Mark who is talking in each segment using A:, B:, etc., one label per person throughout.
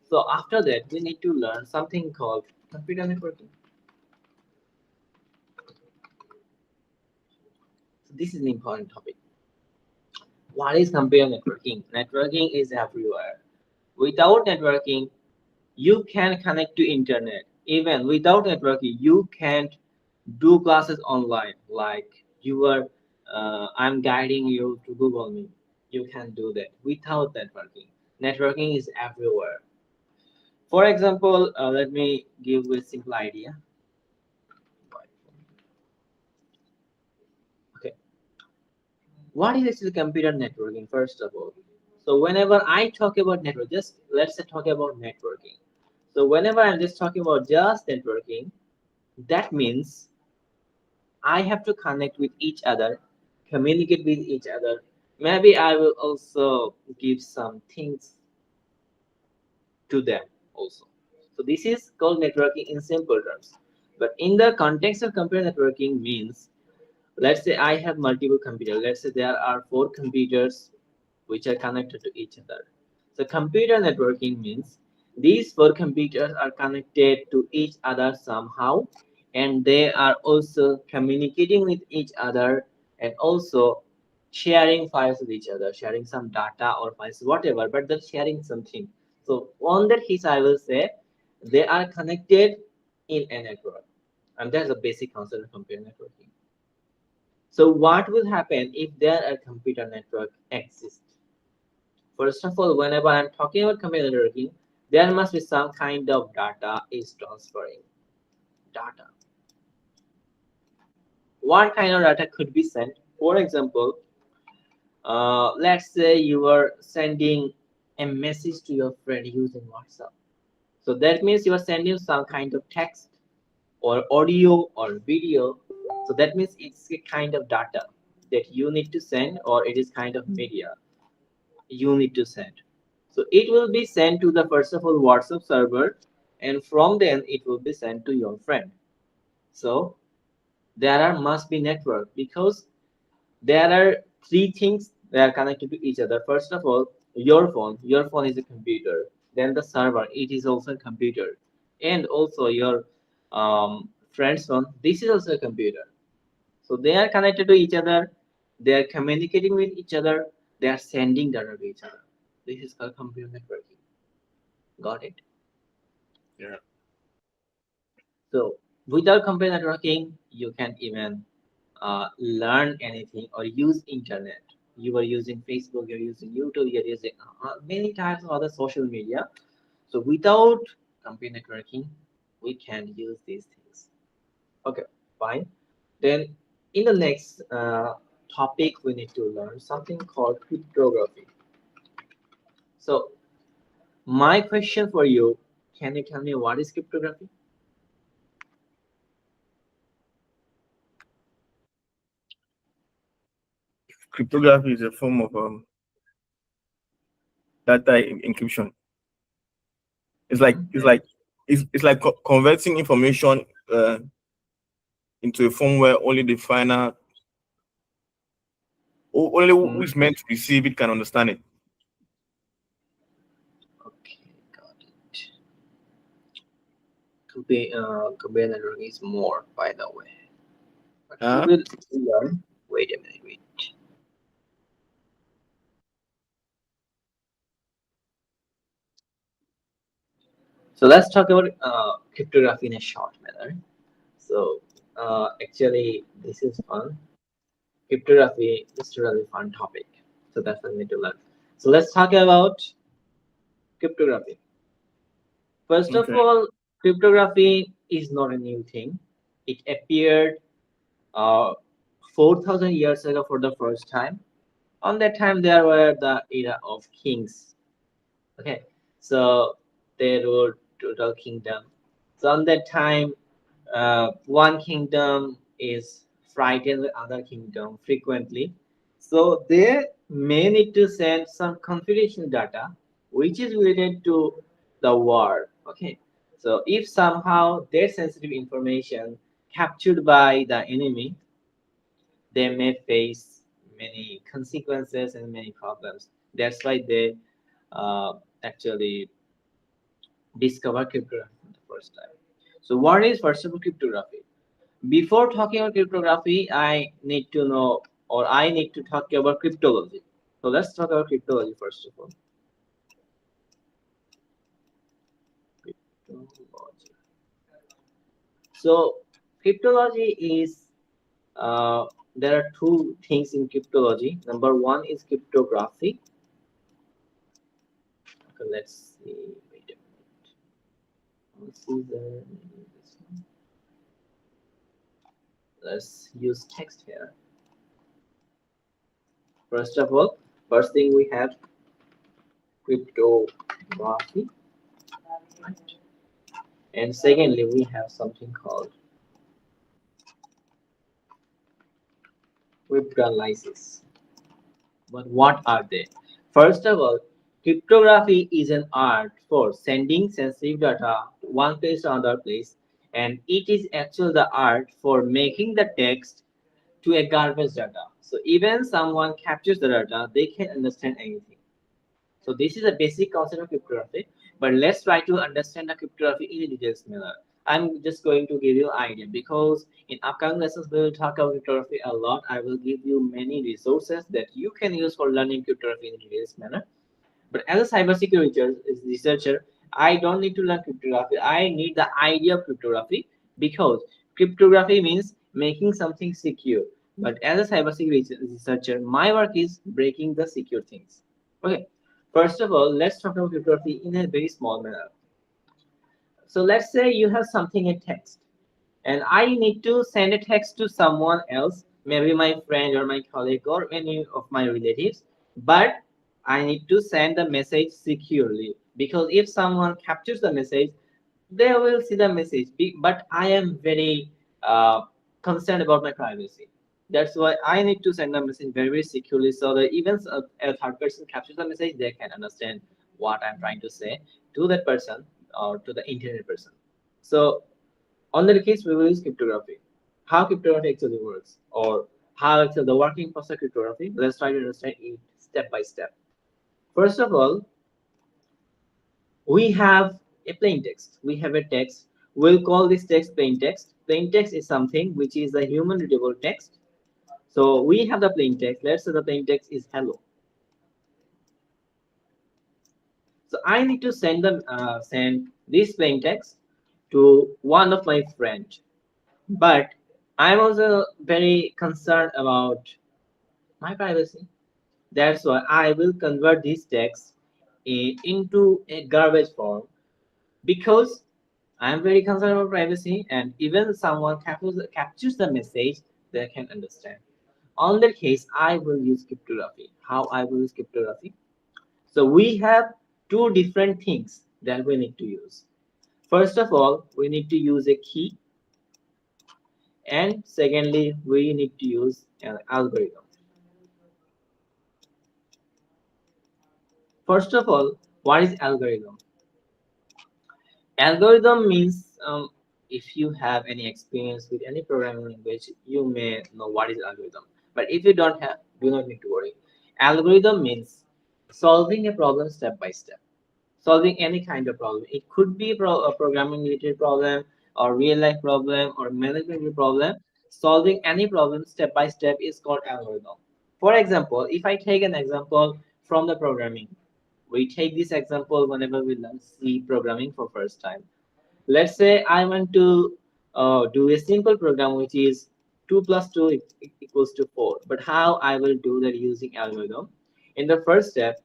A: So after that, we need to learn something called computer networking. So this is an important topic. What is computer networking? Networking is everywhere. Without networking, you can connect to internet. Even without networking, you can't do classes online. Like you are, I'm guiding you to Google Meet. You can do that without networking. Networking is everywhere. For example, let me give you a simple idea. Okay, what is actually computer networking? First of all, so whenever I talk about network, just let's say talk about networking. So whenever I'm just talking about just networking, that means I have to connect with each other, communicate with each other. Maybe I will also give some things to them also. So this is called networking in simple terms. But in the context of computer networking means, let's say I have multiple computers. Let's say there are 4 computers which are connected to each other. So computer networking means these 4 computers are connected to each other somehow, and they are also communicating with each other and also sharing files with each other, sharing some data or files, whatever, but they're sharing something. So on that case, I will say they are connected in a network. And that's the basic concept of computer networking. So what will happen if there a computer network exists? First of all, whenever I'm talking about computer networking, there must be some kind of data is transferring. Data. What kind of data could be sent? For example, let's say you are sending a message to your friend using WhatsApp. So that means you are sending some kind of text or audio or video. So that means it's a kind of data that you need to send, or it is kind of media you need to send. So it will be sent to the first of all WhatsApp server, and from then it will be sent to your friend. So there are must be network because there are 3 things that are connected to each other. First of all, your phone is a computer. Then the server, it is also a computer, and also your friend's phone. This is also a computer. So they are connected to each other. They are communicating with each other. They are sending data to each other. This is called computer networking. Got it?
B: Yeah.
A: So without computer networking, you can't even learn anything or use internet. You are using Facebook, you're using YouTube, you're using many types of other social media. So without computer networking, we can use these things. Okay, fine. Then in the next topic, we need to learn something called cryptography. So my question for you, can you tell me what is cryptography?
B: Cryptography is a form of data encryption. It's like it's
A: Mhm.
B: like it's like converting information into a form where only the final, only who
A: Mhm.
B: is meant to receive it can understand it.
A: Okay, got it. Computer network is more, by the way. But we
B: Huh?
A: will learn. Wait a minute, wait. So let's talk about cryptography in a short manner. So actually, this is fun. Cryptography is a really fun topic. So that's what we need to learn. So let's talk about cryptography. First of
B: Okay.
A: all, cryptography is not a new thing. It appeared uh, 4,000 years ago for the first time. On that time, there were the era of kings. Okay, so they ruled total kingdom. So on that time, one kingdom is frightened with other kingdom frequently. So they may need to send some confidential data which is related to the war. Okay, so if somehow their sensitive information captured by the enemy, they may face many consequences and many problems. That's why they actually discover cryptography for the first time. So what is first of all cryptography? Before talking about cryptography, I need to know, or I need to talk about cryptology. So let's talk about cryptology first of all. Cryptology. So cryptology is there are two things in cryptology. Number one is cryptography. Okay, let's see. Wait a minute. Let's see this one. Let's use text here. First of all, first thing we have cryptography, and secondly we have something called cryptanalysis. But what are they? First of all, cryptography is an art for sending sensitive data to one place to another place, and it is actually the art for making the text to a garbage data. So even someone captures the data, they can understand anything. So this is a basic concept of cryptography, but let's try to understand the cryptography in a detailed manner. I'm just going to give you an idea because in upcoming lessons we will talk about cryptography a lot. I will give you many resources that you can use for learning cryptography in a detailed manner. But as a cybersecurity researcher, I don't need to learn cryptography. I need the idea of cryptography because cryptography means making something secure. But as a cybersecurity researcher, my work is breaking the secure things. Okay. First of all, let's talk about cryptography in a very small manner. So let's say you have something in text, and I need to send a text to someone else, maybe my friend or my colleague or any of my relatives, but I need to send the message securely because if someone captures the message, they will see the message. But I am very concerned about my privacy. That's why I need to send the message very, very securely so that even a third person captures the message, they can understand what I'm trying to say to that person or to the intended person. So on that case, we will use cryptography. How cryptography actually works, or how actually the working process of cryptography. Let's try to understand it step by step. First of all, we have a plain text. We have a text. We'll call this text plain text. Plain text is something which is a human readable text. So we have the plain text. Let's say the plain text is hello. So I need to send this plain text to one of my friends. But I'm also very concerned about my privacy. That's why I will convert this text into a garbage form because I'm very concerned about privacy and even someone captures the message, they can understand. On that case, I will use cryptography. How I will use cryptography? So we have two different things that we need to use. First of all, we need to use a key, and secondly, we need to use an algorithm. First of all, what is algorithm? Algorithm means if you have any experience with any programming language, you may know what is algorithm. But if you don't have, do not need to worry. Algorithm means solving a problem step by step. Solving any kind of problem. It could be a programming related problem or real life problem or management problem. Solving any problem step by step is called algorithm. For example, if I take an example from the programming, we take this example whenever we learn C programming for first time. Let's say I want to do a simple program which is 2 plus 2 equals to 4. But how I will do that using algorithm? In the first step,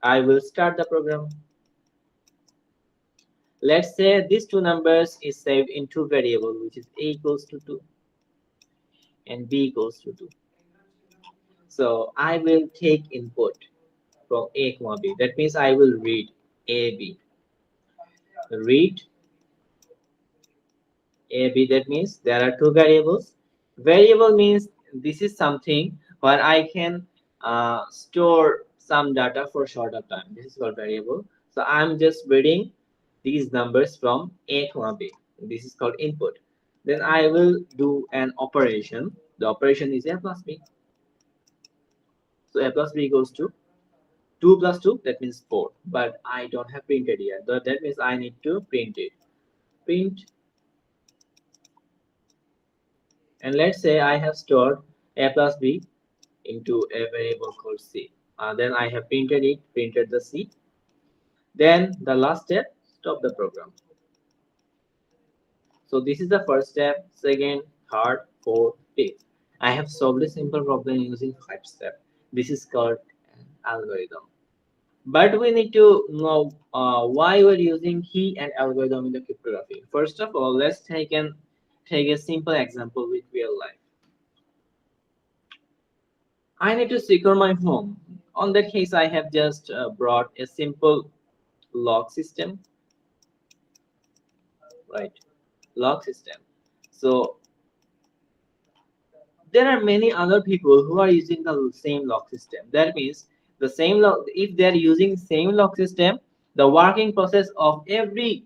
A: I will start the program. Let's say these two numbers is saved in two variables, which is a equals to 2 and b equals to 2. So I will take input from a comma b. That means I will read a b. Read a b. That means there are two variables. Variable means this is something where I can store some data for shorter time. This is called variable. So I'm just reading these numbers from a comma b. This is called input. Then I will do an operation. The operation is a plus b. So a plus b equals to 2 plus 2, that means 4, but I don't have printed yet. That means I need to print it. Print, and let's say I have stored a plus b into a variable called c. Then I have printed it, printed the c. Then the last step, stop the program. So this is the first step, second, third, fourth, fifth. I have solved a simple problem using 5 steps. This is called an algorithm. But we need to know why we're using key and algorithm in the cryptography. First of all, let's take a simple example with real life. I need to secure my home. On that case, I have just brought a simple lock system, right? Lock system. So there are many other people who are using the same lock system. That means the same lock, if they are using same lock system, the working process of every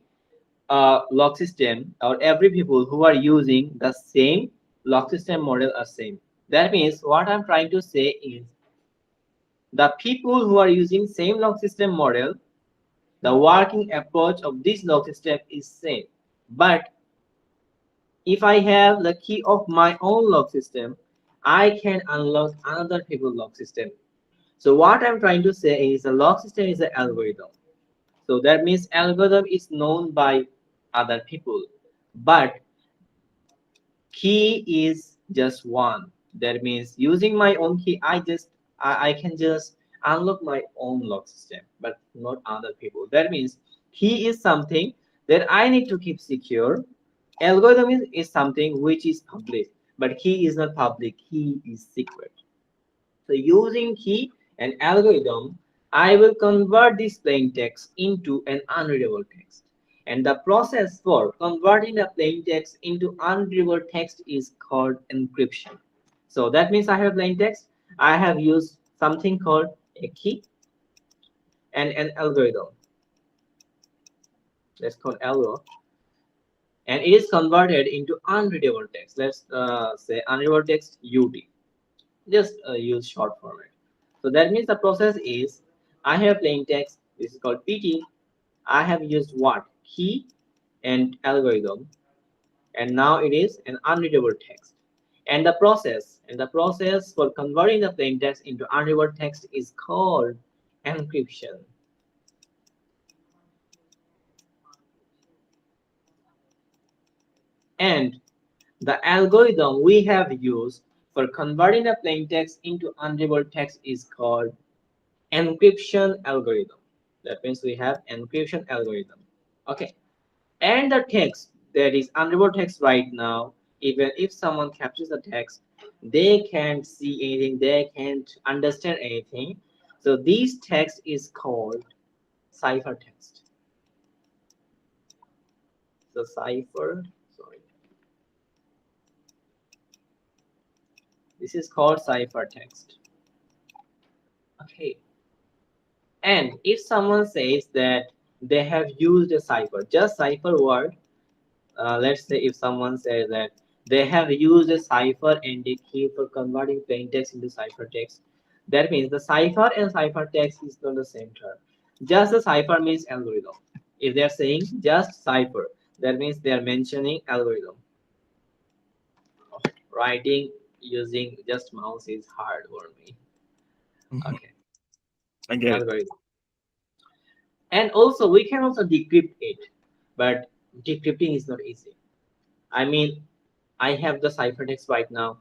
A: lock system or every people who are using the same lock system model are same. That means what I'm trying to say is the people who are using same lock system model, the working approach of this lock system is same. But if I have the key of my own lock system, I can unlock another people's lock system. So what I'm trying to say is a lock system is an algorithm. So that means algorithm is known by other people, but key is just one. That means using my own key, I can just unlock my own lock system, but not other people. That means key is something that I need to keep secure. Algorithm is something which is public, but key is not public. Key is secret. So using key and algorithm, I will convert this plain text into an unreadable text. And the process for converting the plain text into unreadable text is called encryption. So that means I have plain text. I have used something called a key and an algorithm. Let's call algo. And it is converted into unreadable text. Let's say unreadable text UT. Just use short format. So that means the process is I have plain text. This is called PT. I have used what? Key and algorithm. And now it is an unreadable text. And the process for converting the plain text into unreadable text is called encryption. And the algorithm we have used for converting the plain text into unreadable text is called encryption algorithm. That means we have encryption algorithm. Okay. And the text that is unreadable text right now, even if someone captures the text, they can't see anything, they can't understand anything. So this text is called ciphertext. So this is called ciphertext. Okay. And if someone says that they have used a cipher, just cipher word, let's say if someone says that they have used a cipher and a key for converting plain text into ciphertext, that means the cipher and ciphertext is not the same term. Just the cipher means algorithm. If they are saying just cipher, that means they are mentioning algorithm. Writing using just mouse is hard for me. Okay.
B: I get it.
A: Algorithm. And also we can also decrypt it, but decrypting is not easy. I mean, I have the ciphertext right now.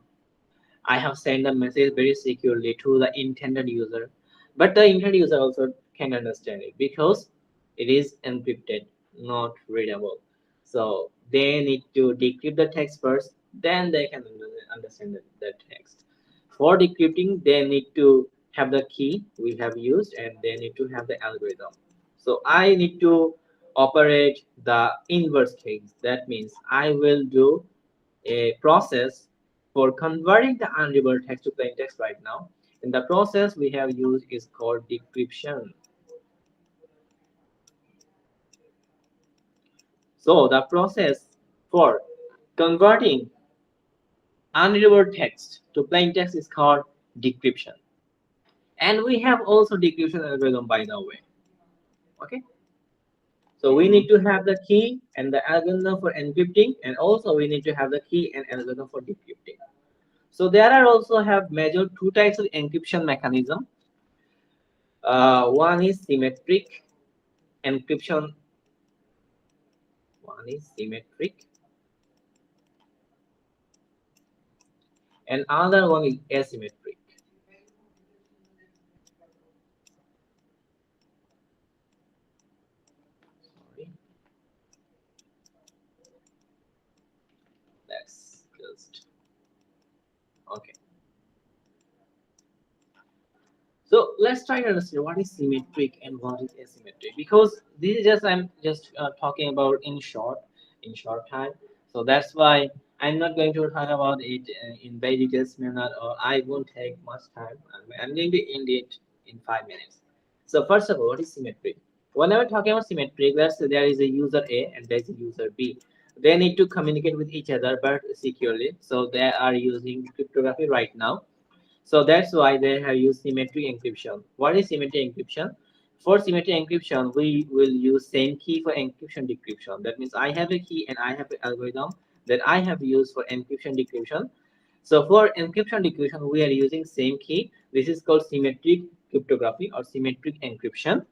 A: I have sent the message very securely to the intended user, but the intended user also can understand it because it is encrypted, not readable. So they need to decrypt the text first, then they can understand the text. For decrypting, they need to have the key we have used and they need to have the algorithm. So I need to operate the inverse case. That means I will do a process for converting the unreadable text to plain text right now. And the process we have used is called decryption. So the process for converting unreadable text to plain text is called decryption. And we have also decryption algorithm, by the way. Okay. So we need to have the key and the algorithm for encrypting, and also we need to have the key and algorithm for decrypting. So there are also have major two types of encryption mechanism. One is symmetric encryption. One is symmetric, and another one is asymmetric. Sorry, that's just okay. So let's try to understand what is symmetric and what is asymmetric, because this is just I'm just talking about in short time. So that's why I'm not going to talk about it in very details manner, or I won't take much time. I'm going to end it in 5 minutes. So first of all, what is symmetric? Whenever talking about symmetric, let's say there is a user A and there is a user B. They need to communicate with each other but securely. So they are using cryptography right now, so that's why they have used symmetric encryption. What is symmetric encryption? For symmetric encryption, we will use same key for encryption decryption. That means I have a key and I have an algorithm that I have used for encryption decryption. So for encryption decryption, we are using same key. This is called symmetric cryptography or symmetric encryption.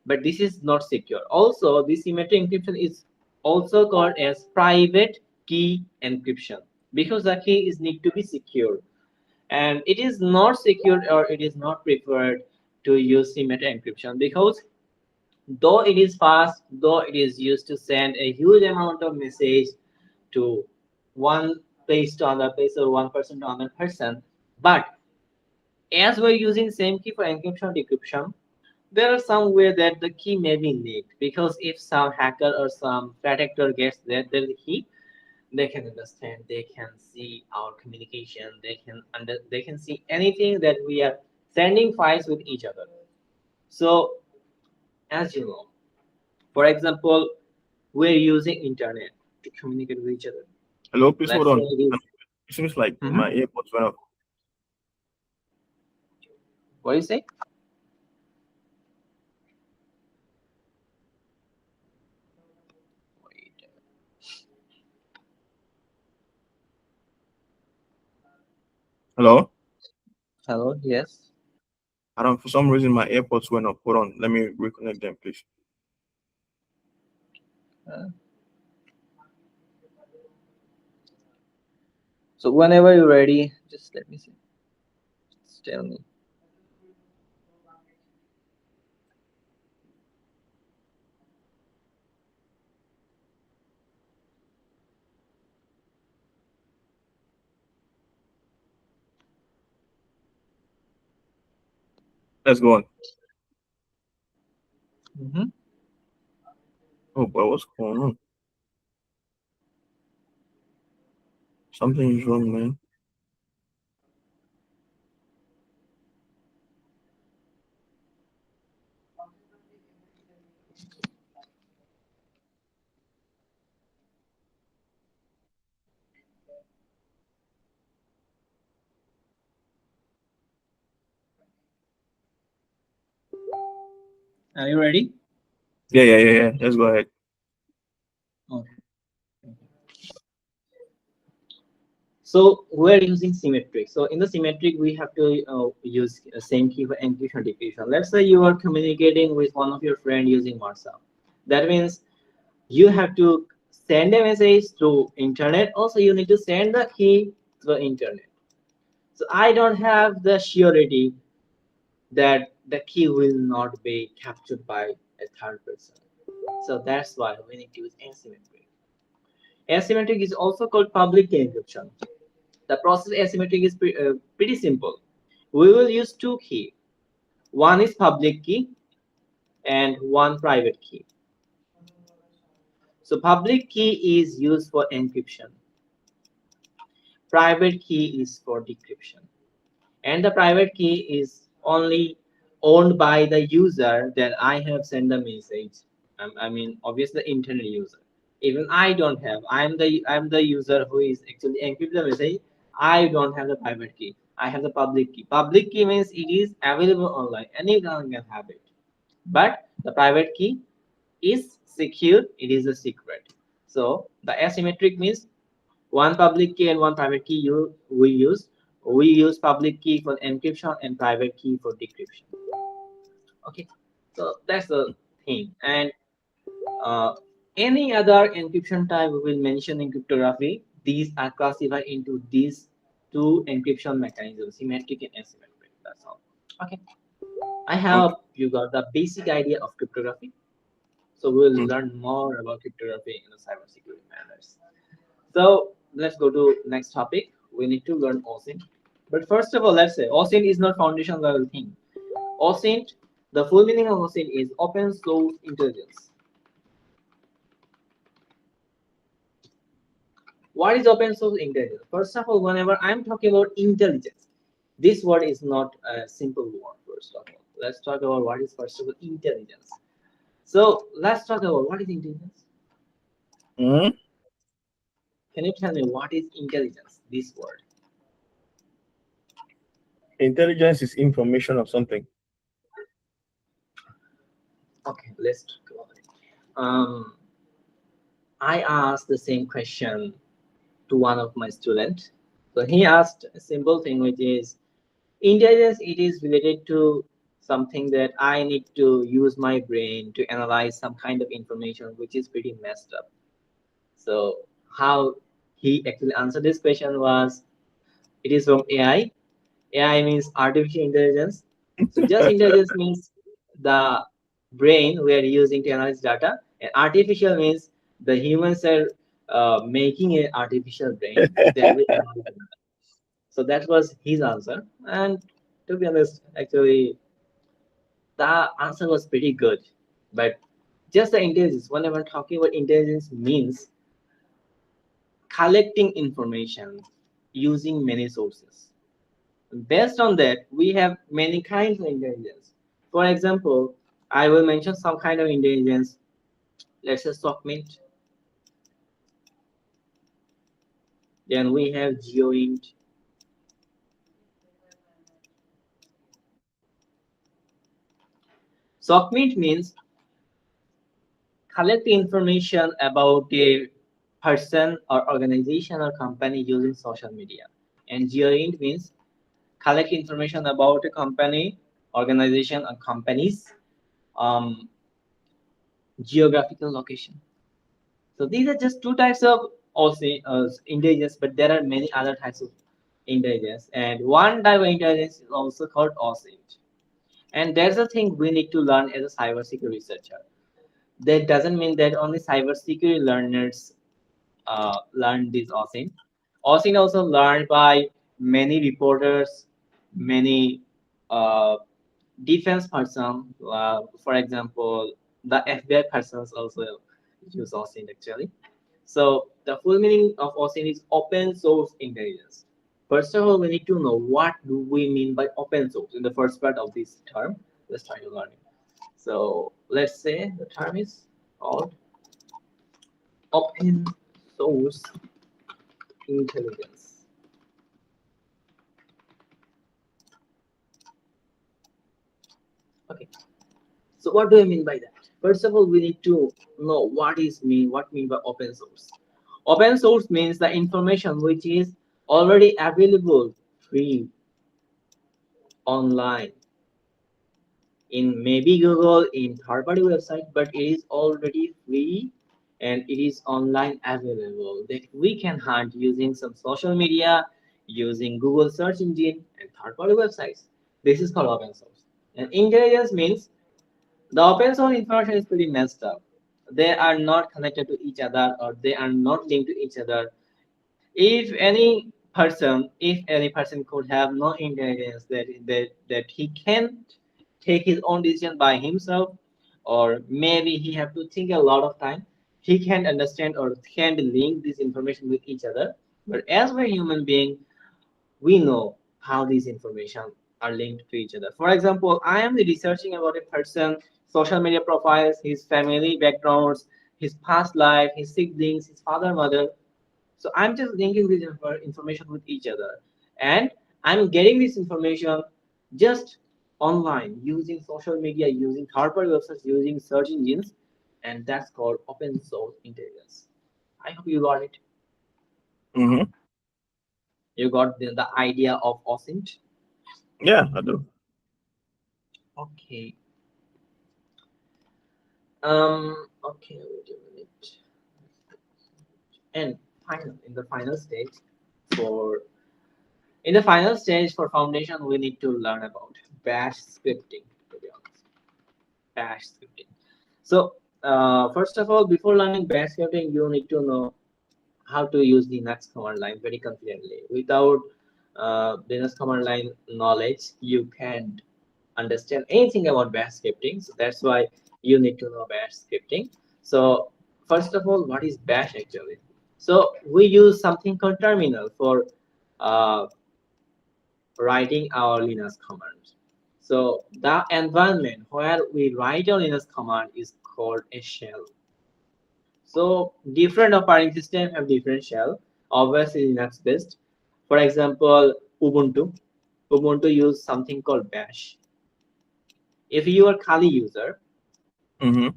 A: But this is not secure. Also, this symmetric encryption is also called as private key encryption, because the key is need to be secure, and it is not secured or it is not preferred to use symmetric encryption, because though it is fast, though it is used to send a huge amount of message to one place to another place or one person to another person, but as we're using same key for encryption decryption, there are some way that the key may be leaked, because if some hacker or some threat actor gets the key, they can understand, they can see our communication, they can see anything that we are sending files with each other. So as you know, for example, we're using internet to communicate with each other.
B: Hello, please hold
A: Let's say
B: on.
A: it is.
B: It seems like
A: Mhm.
B: my AirPods went off.
A: What do you say? Wait.
B: Hello?
A: Hello, yes.
B: I don't, for some reason, my AirPods went off. Hold on. Let me reconnect them, please.
A: uh, so whenever you're ready, just let me see, just tell me.
B: Let's go on.
A: Mm-hmm.
B: Oh, boy, what's going on? Something is wrong, man.
A: Are you ready?
B: Yeah. Let's go ahead.
A: Okay. So we're using symmetric. So in the symmetric, we have to use same key for encryption decryption. Let's say you are communicating with one of your friend using WhatsApp. That means you have to send a message through internet. Also, you need to send the key through internet. So I don't have the surety that the key will not be captured by a third person. So that's why we need to use asymmetric. Asymmetric is also called public key encryption. The process asymmetric is pretty simple. We will use two keys. One is public key and one private key. So public key is used for encryption. Private key is for decryption. And the private key is only owned by the user that I have sent the message. I mean, obviously, the internet user. Even I don't have. I'm the user who is actually encrypt the message. I don't have the private key. I have the public key. Public key means it is available online. Anyone can have it. But the private key is secure. It is a secret. So the asymmetric means one public key and one private key we use. We use public key for encryption and private key for decryption. Okay, so that's the thing. And uh, any other encryption type we will mention in cryptography, these are classified into these two encryption mechanisms, symmetric and asymmetric. That's all. Okay, I
B: Okay.
A: hope you got the basic idea of cryptography. So we'll
B: Mm.
A: learn more about cryptography in the cybersecurity matters. So let's go to next topic. We need to learn OSINT. But first of all, let's say OSINT is not foundation level thing. OSINT, the full meaning of OSINT is open source intelligence. What is open source intelligence? First of all, whenever I'm talking about intelligence, this word is not a simple word. First of all, let's talk about what is first of all intelligence. So let's talk about what is intelligence.
B: Mm.
A: Can you tell me what is intelligence? This word.
B: Intelligence is information of something.
A: Okay, let's talk about it. I asked the same question to one of my students. So he asked a simple thing, which is intelligence. It is related to something that I need to use my brain to analyze some kind of information, which is pretty messed up. So how he actually answered this question was, it is from AI. AI means artificial intelligence. So just intelligence means the brain we are using to analyze data, and artificial means the humans are making an artificial brain that will analyze the data. So that was his answer. And to be honest, actually, the answer was pretty good. But just the intelligence, whenever I'm talking about intelligence, means collecting information using many sources. Based on that, we have many kinds of intelligence. For example, I will mention some kind of intelligence. Let's say SOCMINT. Then we have GeoInt. SOCMINT means collect information about a person or organization or company using social media. And GeoInt means collect information about a company, organization, or companies um, geographical location. So these are just two types of also intelligence, but there are many other types of intelligence. And one type of intelligence is also called OSINT. And there's a thing we need to learn as a cybersecurity researcher. That doesn't mean that only cybersecurity learners learn this OSINT. OSINT also learned by many reporters, many uh, defense person. For example, the FBI persons also use OSINT actually. So the full meaning of OSINT is open source intelligence. First of all, we need to know what do we mean by open source in the first part of this term. Let's try to learn it. So let's say the term is called open source intelligence. Okay. So what do I mean by that? First of all, we need to know what mean by open source. Open source means the information which is already available free online in maybe Google, in third-party website, but it is already free and it is online available that we can hunt using some social media, using Google search engine and third-party websites. This is called open source. And intelligence means the open source information is pretty messed up. They are not connected to each other or they are not linked to each other. If any person could have no intelligence that he can't take his own decision by himself, or maybe he have to think a lot of time, he can't understand or can't link this information with each other. But as we're human being, we know how these information are linked to each other. For example, I am researching about a person, social media profiles, his family backgrounds, his past life, his siblings, his father, mother. So I'm just linking these information with each other, and I'm getting this information just online using social media, using third-party websites, using search engines, and that's called open source intelligence. I hope you got it.
B: Mm-hmm.
A: You got the idea of OSINT.
B: Yeah, I do.
A: Okay. Okay, wait a minute. And final in the final stage for in the final stage for foundation, we need to learn about bash scripting. To be honest, bash scripting. So first of all, before learning bash scripting, you need to know how to use the Linux command line very confidently. Without Linux command line knowledge, you can't understand anything about bash scripting. So that's why you need to know bash scripting. So first of all, what is bash actually? So we use something called terminal for uh, writing our Linux commands. So the environment where we write our Linux command is called a shell. So different operating systems have different shell. Obviously Linux based. For example, Ubuntu. Ubuntu use something called bash. If you are Kali user,
B: Mm-hmm.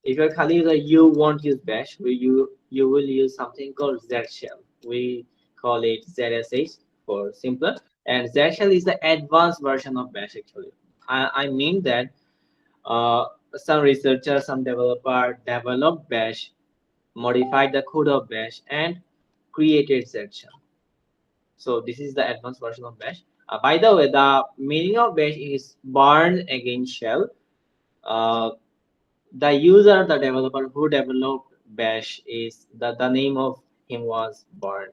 A: if you're Kali user, you won't use bash. You will use something called Z shell. We call it ZSH for simpler. And Z shell is the advanced version of bash actually. I mean that uh, some researchers, some developer developed bash, modified the code of bash, and created Z shell. So this is the advanced version of bash. By the way, the meaning of bash is burn against shell. Uh, the user, the developer who developed bash is the name of him was Burn.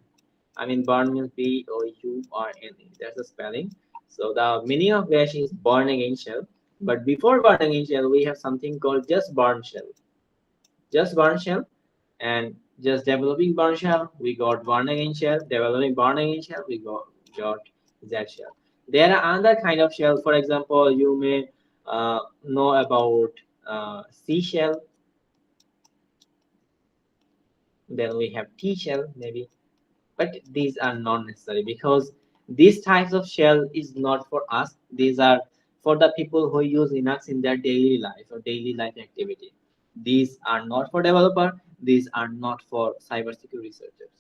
A: I mean Burn means Burn. That's the spelling. So the meaning of bash is burn against shell. But before burn against shell, we have something called just burn shell. Just burn shell and just developing burn shell, we got burn against shell. Developing burn against shell, we got Z shell. There are other kind of shell. For example, you may know about C shell. Then we have T shell maybe, but these are not necessary because these types of shell is not for us. These are for the people who use Linux in their daily life or daily life activity. These are not for developer. These are not for cybersecurity researchers.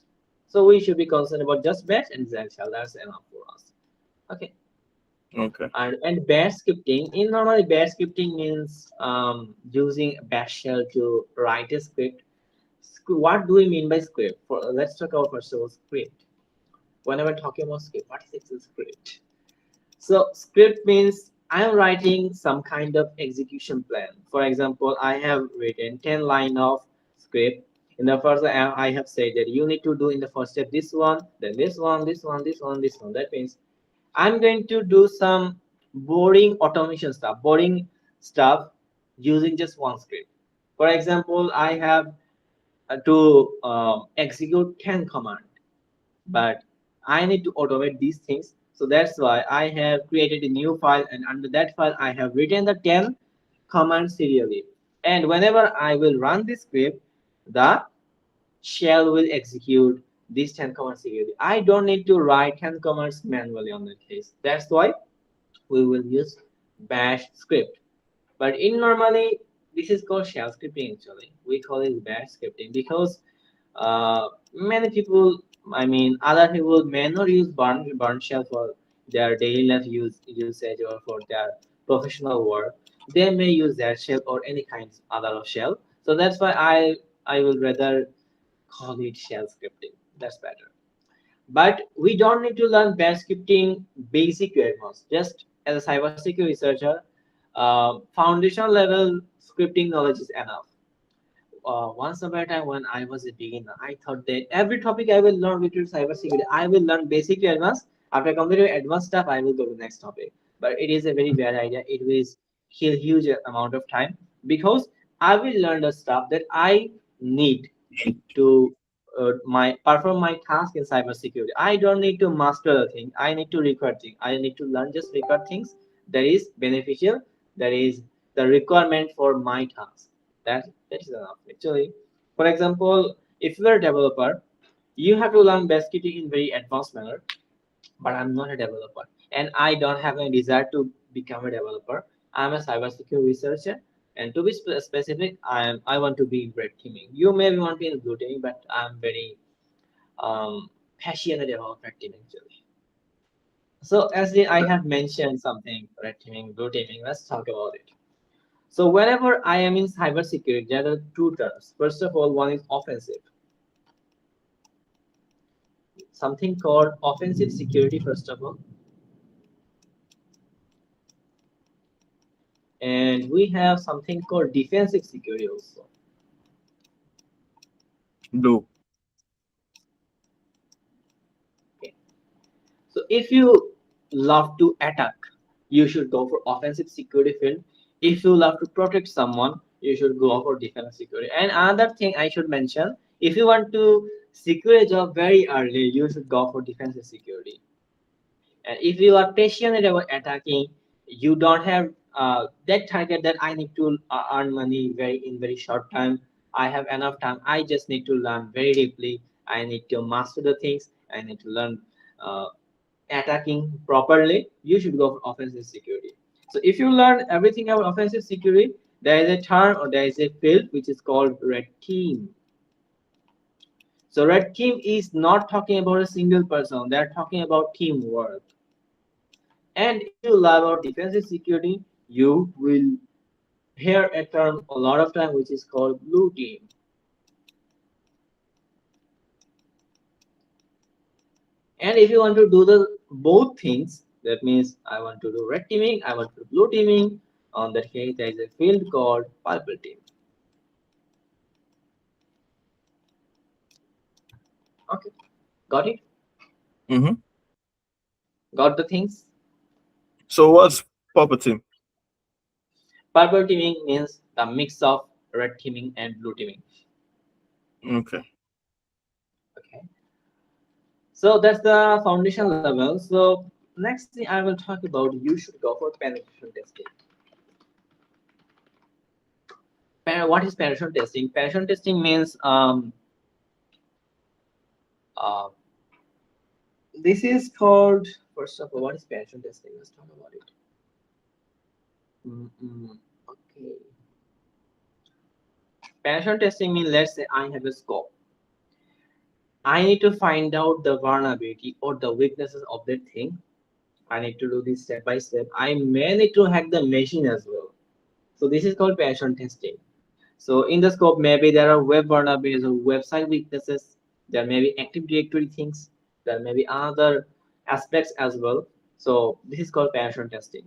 A: So we should be concerned about just bash and Z shell. That's enough for us. Okay.
B: Okay.
A: And bash scripting. In normally bash scripting means using bash shell to write a script. What do we mean by script? Let's talk about first of all script. Whenever talking about script, what is actually script? So script means I am writing some kind of execution plan. For example, I have written 10 line of script. In the first, I have said that you need to do in the first step this one, then this one, this one, this one, this one. That means I'm going to do some boring automation stuff, boring stuff using just one script. For example, I have to execute 10 commands, but I need to automate these things. So that's why I have created a new file, and under that file I have written the 10 commands serially. And whenever I will run this script, the shell will execute these 10 commands serially. I don't need to write 10 commands manually on that case. That's why we will use bash script. But in normally, this is called shell scripting actually. We call it bash scripting because many people, I mean, other people may not use burn shell for their daily life usage or for their professional work. They may use that shell or any kind of other of shell. So that's why I will rather call it shell scripting. That's better. But we don't need to learn bash scripting basic to advanced. Just as a cybersecurity researcher, foundation level scripting knowledge is enough. Once upon a time when I was a beginner, I thought that every topic I will learn with cybersecurity, I will learn basic to advanced. After completing advanced stuff, I will go to the next topic. But it is a very bad idea. It will kill huge amount of time because I will learn the stuff that I need to my perform my task in cybersecurity. I don't need to master the thing. I need to record things. I need to learn just record things that is beneficial. That is the requirement for my task. That is enough actually. For example, if you are a developer, you have to learn basically in very advanced manner. but I'm not a developer, and I don't have any desire to become a developer. I'm a cybersecurity researcher, and to be specific, I want to be in red teaming. You maybe want to be in blue teaming, but I'm very passionate about red teaming actually. So as I have mentioned something, red teaming, blue teaming, let's talk about it. So whenever I am in cybersecurity, there are two terms. First of all, one is offensive, something called offensive security. First of all, and we have something called defensive security also.
B: Blue.
A: Okay. So if you love to attack, you should go for offensive security field. If you love to protect someone, you should go for defensive security. And another thing I should mention, if you want to secure a job very early, you should go for defensive security. And if you are passionate about attacking, you don't have that target that I need to earn money very in very short time. I have enough time. I just need to learn very deeply. I need to master the things. I need to learn uh, attacking properly. You should go for offensive security. So if you learn everything about offensive security, there is a term or there is a field which is called red team. So red team is not talking about a single person. They are talking about teamwork. And if you love about defensive security, you will hear a term a lot of time which is called blue team. And if you want to do the both things, that means I want to do red teaming, I want to do blue teaming. On that case, there is a field called purple team. Okay, got it?
B: Mm-hmm.
A: Got the things?
B: So what's purple team?
A: Purple teaming means the mix of red teaming and blue teaming.
B: Okay.
A: Okay. So that's the foundation level. So next thing I will talk about, you should go for penetration testing. What is penetration testing? Penetration testing means uh, this is called, first of all, what is penetration testing? Let's talk about it. Okay. Penetration testing means, let's say I have a scope. I need to find out the vulnerability or the weaknesses of that thing. I need to do this step by step. I may need to hack the machine as well. So this is called penetration testing. So in the scope, maybe there are web vulnerabilities or website weaknesses. There may be Active Directory things. There may be other aspects as well. So this is called penetration testing.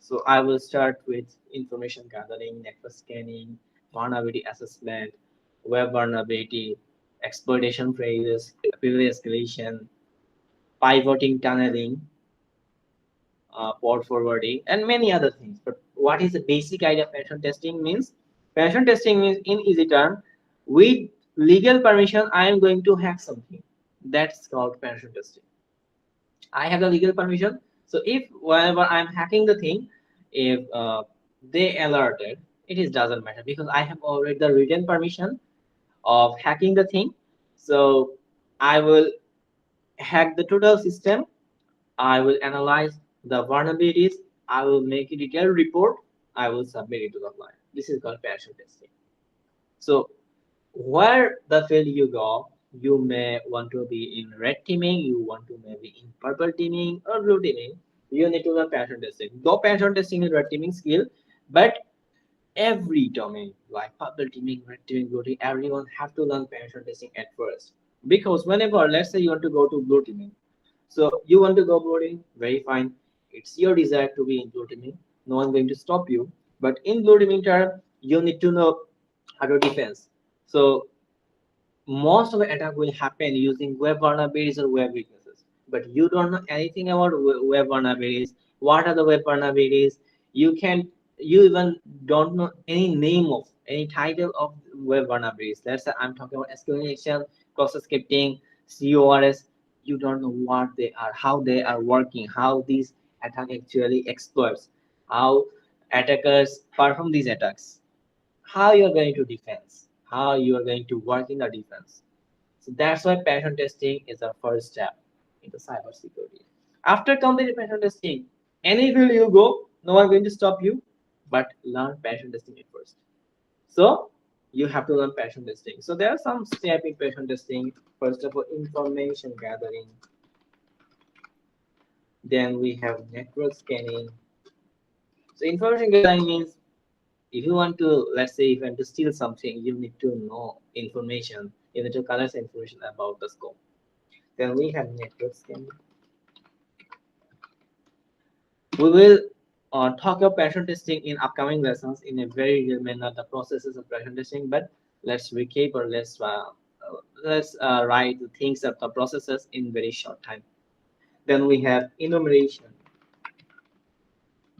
A: So I will start with information gathering, network scanning, vulnerability assessment, web vulnerability, exploitation phrases, privilege escalation, pivoting, tunneling, port forwarding, and many other things. But what is the basic idea of penetration testing means? Penetration testing means, in easy term, with legal permission, I am going to hack something. That's called penetration testing. I have the legal permission. So if whenever I'm hacking the thing, if they alerted, it is doesn't matter because I have already the written permission of hacking the thing. So I will hack the total system. I will analyze the vulnerabilities. I will make a detailed report. I will submit it to the client. This is called penetration testing. So where the field you go, you may want to be in red teaming, you want to maybe in purple teaming or blue teaming. You need to learn penetration testing. Though penetration testing is red teaming skill, but every domain like purple teaming, red teaming, blue teaming, everyone have to learn penetration testing at first. Because whenever, let's say you want to go to blue teaming, so you want to go boarding, very fine. It's your desire to be in blue teaming. No one going to stop you. But in blue teaming term, you need to know how to defense. So most of the attack will happen using web vulnerabilities or web weaknesses. But you don't know anything about web vulnerabilities. What are the web vulnerabilities? You can you even don't know any name of any title of web vulnerabilities. Let's say I'm talking about escalation, process scripting, CORS. You don't know what they are, how they are working, how these attack actually exploits, how attackers perform these attacks, how you're going to defense, how you are going to work in the defense. So that's why penetration testing is our first step into cybersecurity. After completing penetration testing, any field you go, no one going to stop you, but learn penetration testing at first. So you have to learn penetration testing. So there are some steps in penetration testing. First of all, information gathering. Then we have network scanning. So information gathering means if you want to, let's say, if you want to steal something, you need to know information. You need to collect information about the scope. Then we have network scanning. We will talk about penetration testing in upcoming lessons in a very real manner, the processes of penetration testing. But let's recap or let's write the things of the processes in very short time. Then we have enumeration.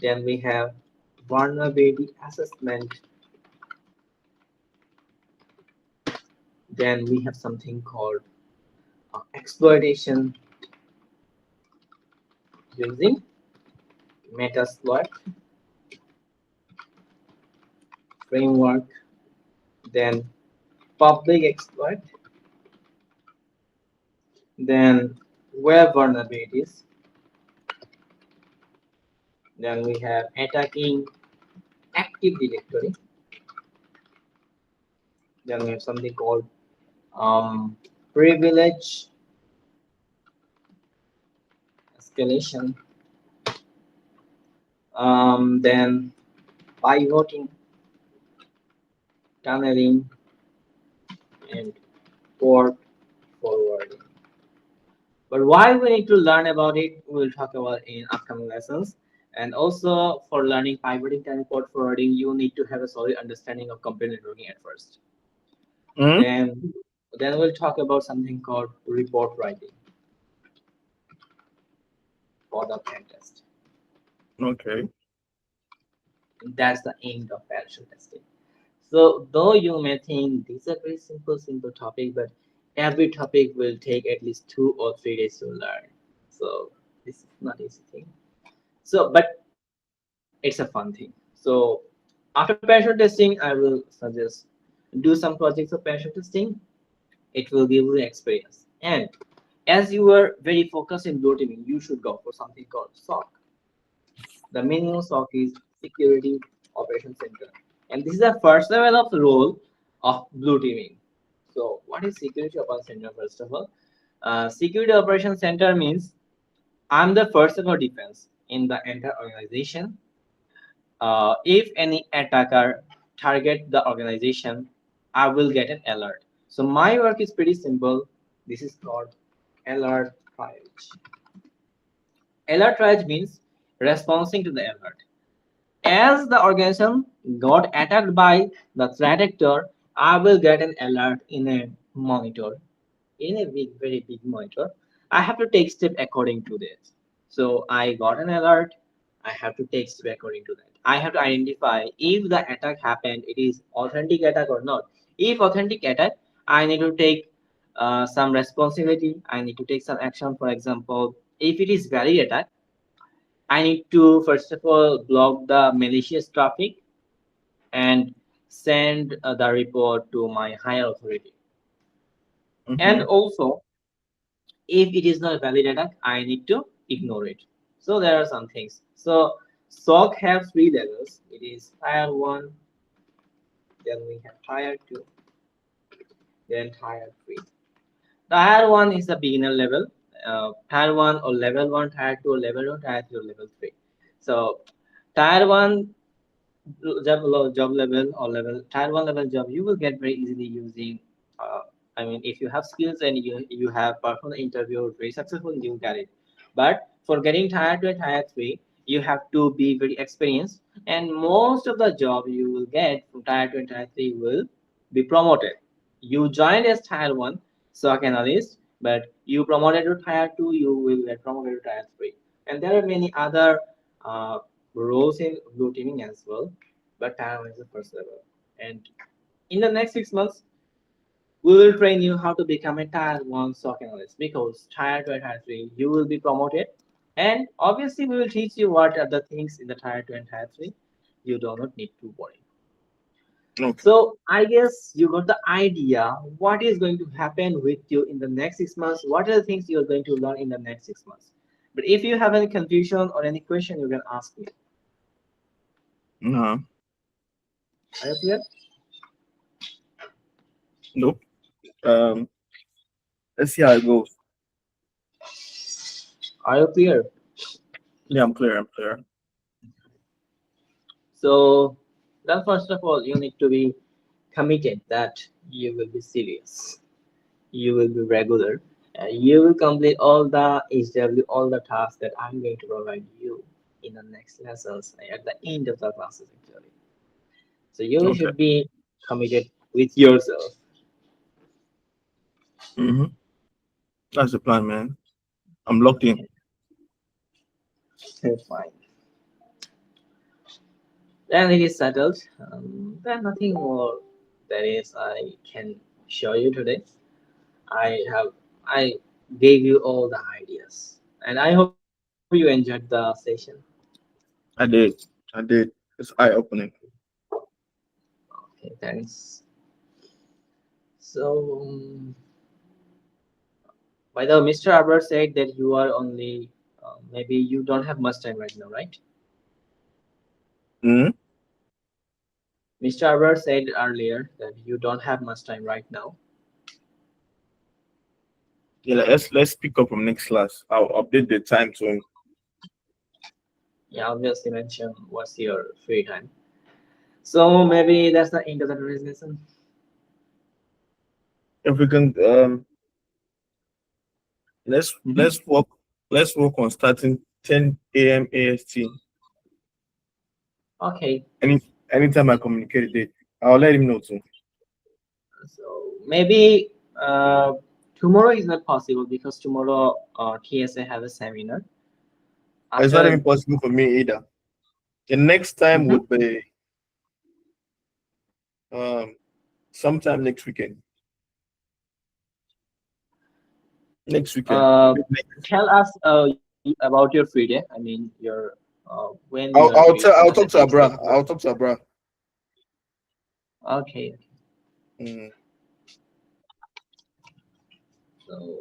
A: Then we have vulnerability assessment. Then we have something called exploitation using Metasploit framework. Then public exploit. Then web vulnerabilities. Then we have attacking Active Directory. Then we have something called privilege escalation. Then pivoting, tunneling, and port forwarding. But why we need to learn about it, we'll talk about in upcoming lessons. And also for learning pivoting and port forwarding, you need to have a solid understanding of computer networking at first.
B: Mm?
A: Then we'll talk about something called report writing for the pen test.
B: Okay.
A: That's the end of penetration testing. So though you may think these are very simple topic, but every topic will take at least 2 or 3 days to learn. So this is not easy thing. So but it's a fun thing. So after penetration testing, I will suggest do some projects of penetration testing. It will give you experience. And as you are very focused in blue teaming, you should go for something called SOC. The meaning of SOC is Security Operations Center. And this is the first level of role of blue teaming. So what is Security Operations Center first of all? Security Operations Center means I'm the first level defense in the entire organization. If any attacker target the organization, I will get an alert. So my work is pretty simple. This is called alert triage. Alert triage means responding to the alert. As the organization got attacked by the threat actor, I will get an alert in a monitor, in a very big monitor. I have to take step according to this. So I got an alert. I have to take step according to that. I have to identify if the attack happened, it is authentic attack or not. If authentic attack, I need to take some responsibility. I need to take some action. For example, if it is valid attack, I need to first of all block the malicious traffic and send the report to my higher authority. And
B: Mm-hmm.
A: also, if it is not a valid attack, I need to ignore it. So there are some things. So SOC have 3 levels. It is tier 1, then we have tier 2, then tier 3. Tier 1 is the beginner level. Tier 1 or level 1, tier 2 or level 2, tier 3 or level 3. So tier 1 job level or level tier 1 level job you will get very easily using uh, I mean if you have skills and you have performed the interview very successful you get it. But for getting tier 2 and tier 3 you have to be very experienced, and most of the job you will get from tier 2 and tier 3 will be promoted. You joined as tier 1 SOC analyst, but you promoted to tier 2 you will get promoted to tier 3. And there are many other uh, roles in blue teaming as well, but tier 1 is the first level. And in the next 6 months, we will train you how to become a tier 1 SOC analyst, because tier 2 and tier 3 you will be promoted. And obviously, we will teach you what are the things in the tier 2 and tier 3. You do not need to worry.
B: Okay.
A: So I guess you got the idea what is going to happen with you in the next 6 months. What are the things you are going to learn in the next 6 months? But if you have any confusion or any question, you can ask me.
B: No,
A: Are you clear?
B: nope. Um, let's see how it goes.
A: Are you clear?
B: Yeah, I'm clear. I'm clear.
A: So then first of all, you need to be committed that you will be serious, you will be regular, and you will complete all the HW, all the tasks that I'm going to provide you in the next lessons at the end of the classes actually. So you
B: Okay.
A: should be committed with yourself.
B: Mm-hmm. That's the plan, man. I'm locked in.
A: Okay, fine. Then it is settled. Then nothing more that is I can show you today. I have I gave you all the ideas, and I hope you enjoyed the session.
B: I did. I did. It's eye opening.
A: Okay, thanks. So, by the way, Mr. Albert said that you are only maybe you don't have much time right now, right?
B: Mm-hmm.
A: Mr. Albert said earlier that you don't have much time right now.
B: Yeah, let's pick up from next class. I'll update the time to him.
A: Yeah, obviously mention what's your free time. So maybe that's the end of the presentation.
B: If we can, let's
A: Mhm.
B: let's work let's work on starting 10 a.m. AST.
A: Okay,
B: Anytime I communicate it, I'll let him know too.
A: so maybe tomorrow is not possible because tomorrow TSA have a seminar.
B: It's not
A: After,
B: even possible for me either. The next time
A: mhm.
B: would be um sometime next weekend. Next weekend.
A: uh,
B: Maybe
A: tell us about your free day. I mean, your when you are free
B: I'll
A: at the
B: talk to
A: TSA.
B: Abra. I'll talk to Abra.
A: Okay,
B: Mm.
A: so